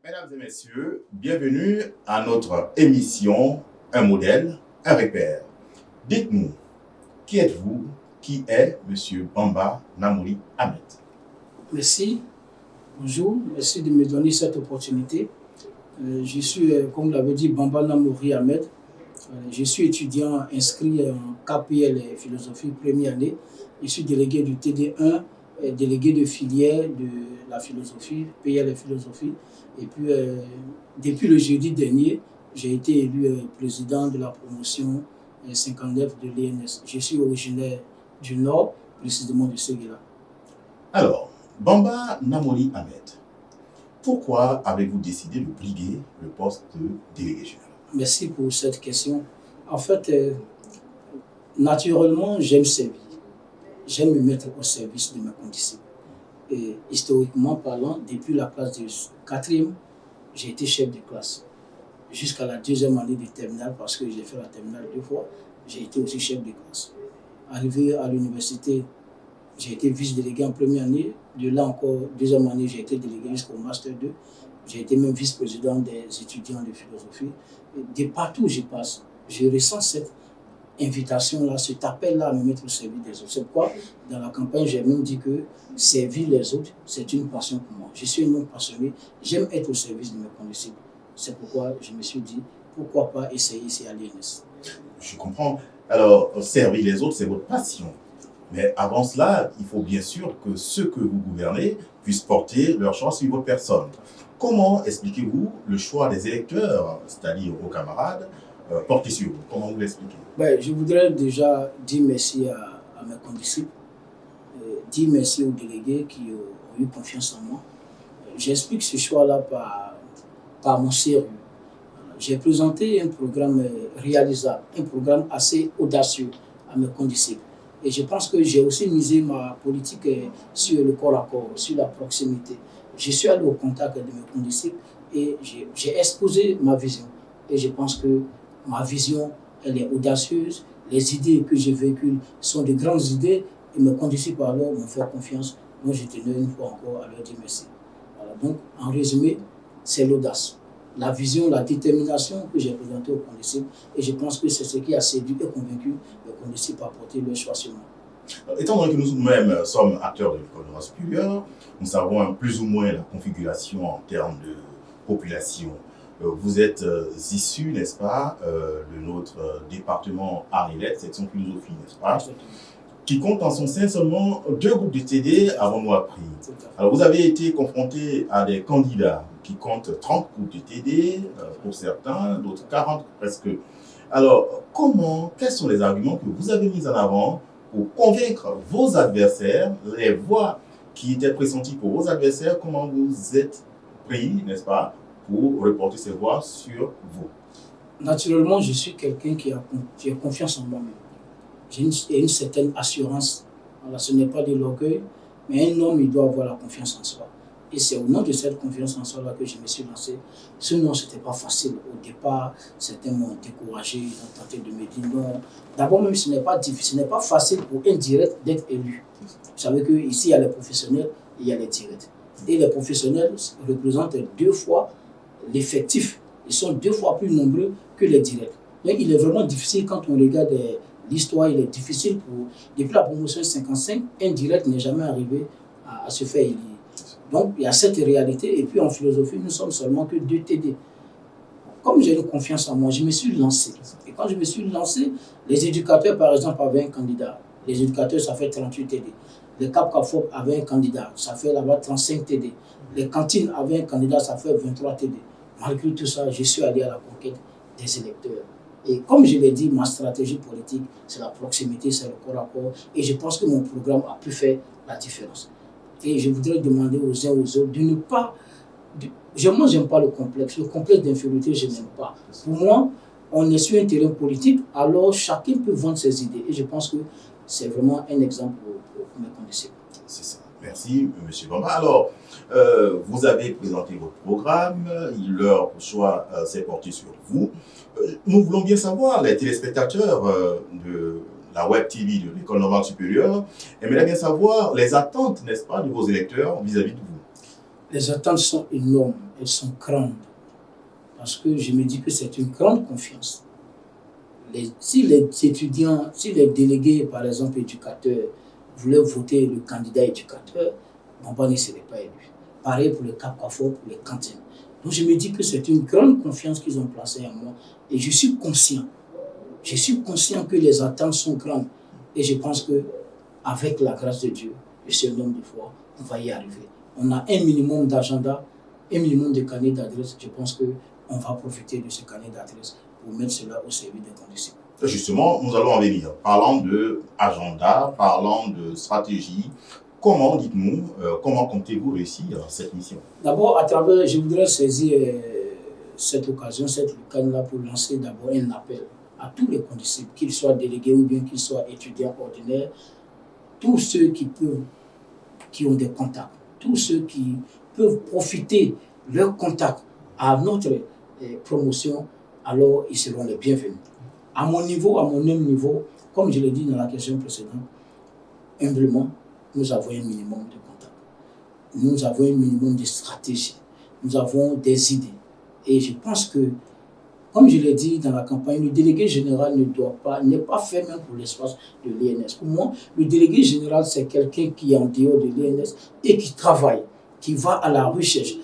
Mesdames et messieurs, bienvenue à notre émission Un modèle, un repère. Dites-nous, qui êtes-vous? Qui est M. Bamba Namouri Ahmed? Merci, bonjour, merci de me donner cette opportunité. Je suis, comme l'avait dit, Bamba Namouri Ahmed. Je suis étudiant inscrit en KPL et philosophie première année. Je suis délégué du TD1, délégué de filière de la philosophie, PL et philosophie. Et puis, depuis le jeudi dernier, j'ai été élu président de la promotion 59 de l'ENS. Je suis originaire du Nord, précisément de Séguéla. Alors, Bamba Namouri Ahmed, pourquoi avez-vous décidé de briguer le poste de délégué général? Merci pour cette question. En fait, naturellement, j'aime servir. J'aime me mettre au service de mes condisciples. Et historiquement parlant, depuis la classe de 4e, j'ai été chef de classe. Jusqu'à la 2e année de terminale, parce que j'ai fait la terminale 2 fois, j'ai été aussi chef de classe. Arrivé à l'université, j'ai été vice-délégué en première année. De là encore, 2e année, j'ai été délégué jusqu'au Master 2. J'ai été même vice-président des étudiants de philosophie. Et de partout où je passe, je ressens cette invitation-là, cet appel-là à me mettre au service des autres. C'est pourquoi, dans la campagne, j'ai même dit que servir les autres, c'est une passion pour moi. Je suis un homme passionné, j'aime être au service de mes condisciples. C'est pourquoi je me suis dit, pourquoi pas essayer ici à l'ENS. Je comprends. Alors, servir les autres, c'est votre passion. Mais avant cela, il faut bien sûr que ceux que vous gouvernez puissent porter leur choix sur votre personne. Comment expliquez-vous le choix des électeurs, c'est-à-dire vos camarades, portés sur vous? Comment vous l'expliquez? Je voudrais déjà dire merci à mes condisciples, dire merci aux délégués qui ont eu confiance en moi. J'explique ce choix-là par mon sérieux. J'ai présenté un programme réalisable, un programme assez audacieux à mes condisciples. Et je pense que j'ai aussi misé ma politique sur le corps à corps, sur la proximité. Je suis allé au contact de mes condisciples et j'ai exposé ma vision. Et je pense que ma vision, elle est audacieuse. Les idées que je véhicule sont de grandes idées et mes condisciples alors m'ont fait confiance. Moi, je tenais une fois encore à leur dire merci. Voilà. Donc, en résumé, c'est l'audace, la vision, la détermination que j'ai présentée aux condisciples. Et je pense que c'est ce qui a séduit et convaincu les condisciples à porter leur choix sur moi. Étant donné que nous-mêmes sommes acteurs de l'école normale supérieure, nous savons plus ou moins la configuration en termes de population. Vous êtes issu, n'est-ce pas, de notre département arts et lettres, section philosophie, n'est-ce pas, qui compte en son sein seulement 2 groupes de TD, avons-nous appris. Alors, vous avez été confronté à des candidats qui comptent 30 groupes de TD, pour certains, d'autres 40 presque. Alors, quels sont les arguments que vous avez mis en avant pour convaincre vos adversaires, les voix qui étaient pressenties pour vos adversaires, comment vous êtes pris, n'est-ce pas, pour reporter ces voix sur vous? Naturellement, je suis quelqu'un qui a confiance en moi-même. J'ai une certaine assurance. Alors, ce n'est pas de l'orgueil, mais un homme, il doit avoir la confiance en soi. Et c'est au nom de cette confiance en soi-là que je me suis lancé. Sinon, ce n'était pas facile. Au départ, certains m'ont découragé, ils ont tenté de me dire non. D'abord, même ce n'est pas difficile, ce n'est pas facile pour un direct d'être élu. Vous savez qu'ici, il y a les professionnels et il y a les directs. Et les professionnels représentent 2 fois l'effectif. Ils sont 2 fois plus nombreux que les directs. Donc, il est vraiment difficile quand on regarde l'histoire, il est difficile depuis la promotion 55, un direct n'est jamais arrivé à se faire élire. Donc, il y a cette réalité. Et puis, en philosophie, nous sommes seulement que 2 TD. Comme j'ai eu confiance en moi, je me suis lancé. Et quand je me suis lancé, les éducateurs, par exemple, avaient un candidat. Les éducateurs, ça fait 38 TD. Les CAP-CAFOP avaient un candidat, ça fait là-bas 35 TD. Les cantines avaient un candidat, ça fait 23 TD. Malgré tout ça, je suis allé à la conquête des électeurs. Et comme je l'ai dit, ma stratégie politique, c'est la proximité, c'est le corps à corps. Et je pense que mon programme a pu faire la différence. Et je voudrais demander aux uns aux autres de ne pas... Moi, je n'aime pas le complexe. Le complexe d'infériorité, je n'aime pas. Pour moi, on est sur un terrain politique, alors chacun peut vendre ses idées. Et je pense que c'est vraiment un exemple pour mes condisciples. C'est ça. Merci, M. Bamba. Alors, vous avez présenté votre programme, leur choix s'est porté sur vous. Nous voulons bien savoir, les téléspectateurs de la Web TV de l'École normale supérieure aimeraient bien savoir les attentes, n'est-ce pas, de vos électeurs vis-à-vis de vous. Les attentes sont énormes. elles sont grandes. Parce que je me dis que c'est une grande confiance. Si les étudiants, si les délégués, par exemple éducateurs, voulaient voter le candidat éducateur, Bamba ne serait pas élu. Pareil pour le Cap Kafo, pour les cantines. Donc je me dis que c'est une grande confiance qu'ils ont placée en moi. Et je suis conscient que les attentes sont grandes. Et je pense que avec la grâce de Dieu, je suis un homme de foi, on va y arriver. On a un minimum d'agenda, un minimum de carnet d'adresse. Je pense qu'on va profiter de ce carnet d'adresse pour mettre cela au service des conditions. Justement, nous allons en venir. Parlant d'agenda, parlant de stratégie, comment, dites-nous, comment comptez-vous réussir cette mission? D'abord, je voudrais saisir cette occasion, cette occasion-là pour lancer d'abord un appel à tous les condisciples, qu'ils soient délégués ou bien qu'ils soient étudiants ordinaires, tous ceux qui ont des contacts, tous ceux qui peuvent profiter de leurs contacts à notre promotion, alors ils seront les bienvenus. À mon niveau, à mon même niveau, comme je l'ai dit dans la question précédente, humblement, nous avons un minimum de contacts. Nous avons un minimum de stratégie. Nous avons des idées. Et je pense que, comme je l'ai dit dans la campagne, le délégué général n'est pas fait même pour l'espace de l'INS. Pour moi, le délégué général, c'est quelqu'un qui est en dehors de l'INS et qui travaille, qui va à la recherche,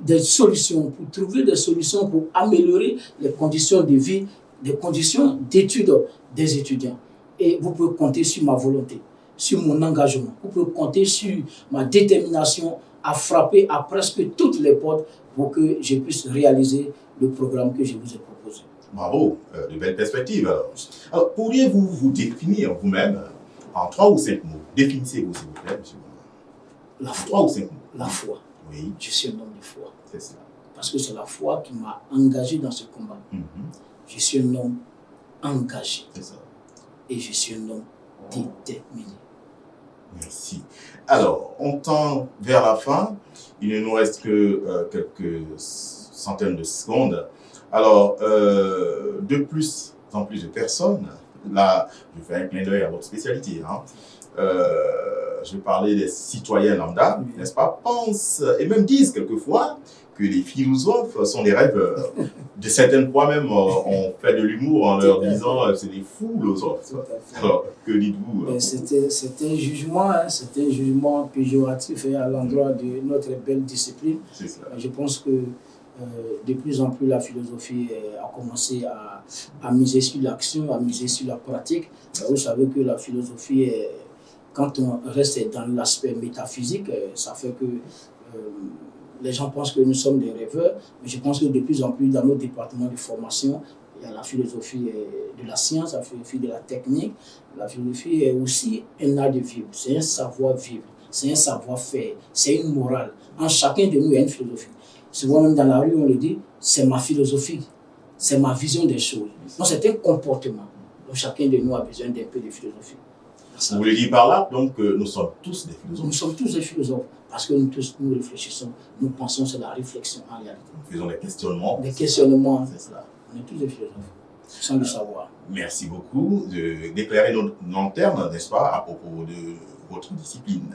des solutions, pour trouver des solutions pour améliorer les conditions de vie, les conditions d'études des étudiants. Et vous pouvez compter sur ma volonté, sur mon engagement. Vous pouvez compter sur ma détermination à frapper à presque toutes les portes pour que je puisse réaliser le programme que je vous ai proposé. Bravo, de belles perspectives. Alors, pourriez-vous vous définir vous-même en 3 ou 5 mots? Définissez-vous, s'il vous plaît, monsieur. La foi. 3 ou 5 mots. La foi. Oui. Je suis un homme de foi. C'est ça. Parce que c'est la foi qui m'a engagé dans ce combat. Je suis un homme engagé. C'est ça. Et je suis un homme déterminé. Merci. Alors, on tend vers la fin. Il ne nous reste que quelques centaines de secondes. Alors, de plus en plus de personnes, là, je fais un clin d'œil à votre spécialité, hein. Je vais parler des citoyens lambda, n'est-ce pas, pensent et même disent quelquefois que les philosophes sont des rêveurs. De certaines fois même, on fait de l'humour en leur disant que c'est des fous philosophes. Alors, que dites-vous? C'est un jugement péjoratif à l'endroit de notre belle discipline. Je pense que de plus en plus la philosophie a commencé à miser sur l'action, à miser sur la pratique. Vous savez que la philosophie, quand on reste dans l'aspect métaphysique, ça fait que les gens pensent que nous sommes des rêveurs, mais je pense que de plus en plus dans nos départements de formation, il y a la philosophie de la science, la philosophie de la technique. La philosophie est aussi un art de vivre, c'est un savoir-vivre, c'est un savoir-faire, c'est une morale. En chacun de nous, il y a une philosophie. Souvent même dans la rue, on le dit, c'est ma philosophie, c'est ma vision des choses. Donc c'est un comportement. Donc chacun de nous a besoin d'un peu de philosophie. Vous voulez dire par là, donc, nous sommes tous des philosophes? Nous sommes tous des philosophes, parce que nous tous, nous réfléchissons, nous pensons sur la réflexion en réalité. Nous faisons des questionnements. Des questionnements, c'est cela. On est tous des philosophes, sans le savoir. Merci beaucoup d'éclairer nos lanternes, n'est-ce pas, à propos de votre discipline.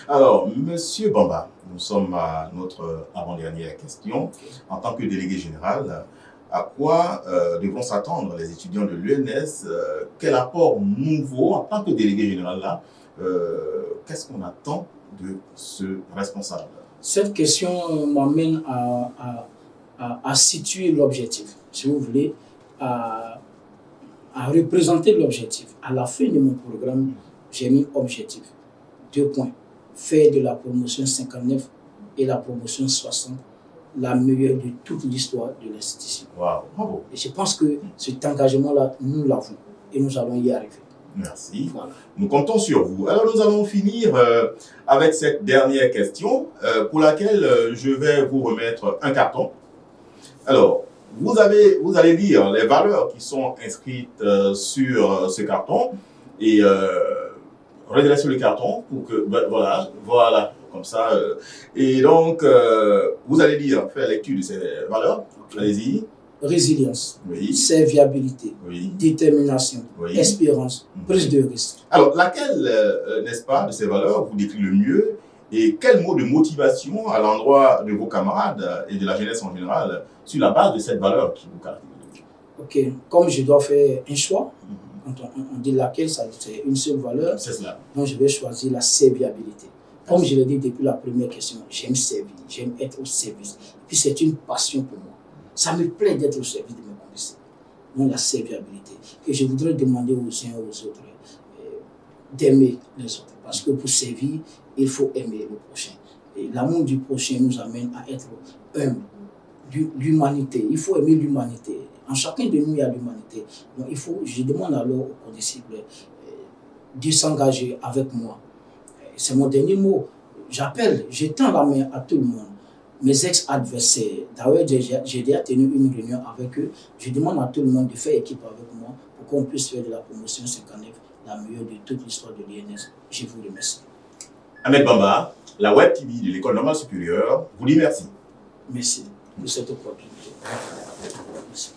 Alors, Monsieur Bamba, nous sommes à notre avant-dernière question. En tant que délégué général, à quoi devront s'attendre les étudiants de l'UNS? Quel apport nouveau en tant que délégué général là? Qu'est-ce qu'on attend de ce responsable? Cette question m'amène à situer l'objectif, si vous voulez, à représenter l'objectif. À la fin de mon programme, j'ai mis objectif. 2 points. Faire de la promotion 59 et la promotion 60 la meilleure de toute l'histoire de l'institution. Wow, bravo. Et je pense que cet engagement-là, nous l'avons et nous allons y arriver. Merci. Voilà. Nous comptons sur vous. Alors, nous allons finir avec cette dernière question pour laquelle je vais vous remettre un carton. Alors, vous allez lire les valeurs qui sont inscrites sur ce carton et redresser le carton pour que, voilà, comme ça. Et donc, vous allez lire, faire lecture de ces valeurs. Okay. Allez-y. Résilience, oui. Serviabilité, oui. Détermination, oui. Espérance, prise de risque. Alors, laquelle, n'est-ce pas, de ces valeurs vous décrit le mieux Et quel mot de motivation à l'endroit de vos camarades et de la jeunesse en général sur la base de cette valeur qui vous caractérise? Ok, comme je dois faire un choix, quand on dit laquelle, c'est une seule valeur, C'est cela. donc je vais choisir la serviabilité. Comme je l'ai dit depuis la première question, j'aime servir, j'aime être au service. Et puis c'est une passion pour moi. Ça me plaît d'être au service de mes condisciples. Donc la serviabilité. Et je voudrais demander aux uns et aux autres d'aimer les autres. Parce que pour servir, il faut aimer le prochain. Et l'amour du prochain nous amène à être humble. L'humanité, il faut aimer l'humanité. En chacun de nous, il y a l'humanité. Donc je demande alors aux condisciples de s'engager avec moi. C'est mon dernier mot. J'étends la main à tout le monde. Mes ex-adversaires, d'ailleurs, j'ai déjà tenu une réunion avec eux. Je demande à tout le monde de faire équipe avec moi pour qu'on puisse faire de la promotion 59 la meilleure de toute l'histoire de l'INS. Je vous remercie. Ahmed Bamba, la Web TV de l'École normale supérieure, vous dit merci. Merci pour cette opportunité. Merci.